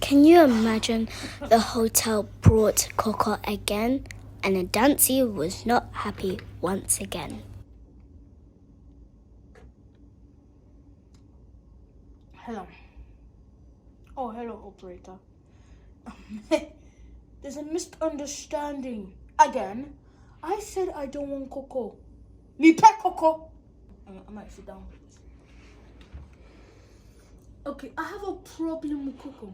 Can you imagine? The hotel brought KOKO again, and Adansi was not happy once again. Hello. Oh, hello, operator. There's a misunderstanding. Again, I said I don't want KOKO. Me pet KOKO. I might sit down. Okay, I have a problem with KOKO.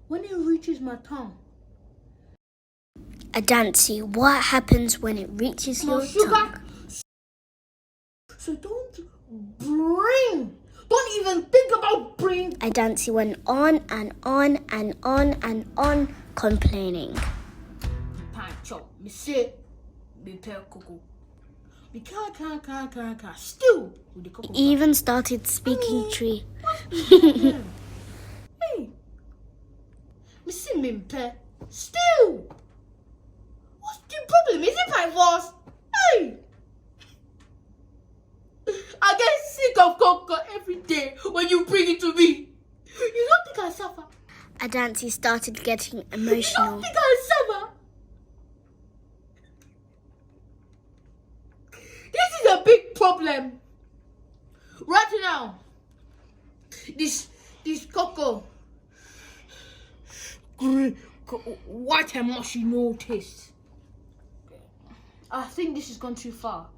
When it reaches my tongue. Adansi, what happens when it reaches your sugar. tongue? So don't even think about bring. Adansi went on and on and on and on, complaining. Pancho, me say, me pet KOKO. We can't. Still with the KOKO. He even started speaking tree. Hey, me see me pet. Still. What's the problem? Is it my voice? Hey. I get sick of KOKO every day when you bring it to me. You don't think I suffer? Adansi started getting You emotional. don't think I suffer? This is a big problem. Right now, this KOKO, white and mushy, no taste. I think this has gone too far.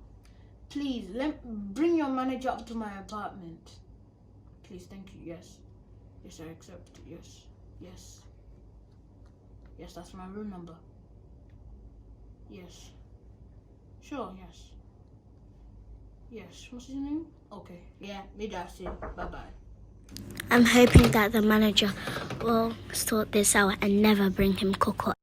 Please, bring your manager up to my apartment. Please, thank you. Yes, I accept. Yes, that's my room number. Yes, sure, yes. What's his name? Okay, yeah, maybe that's it. Bye-bye. I'm hoping that the manager will sort this out and never bring him KOKO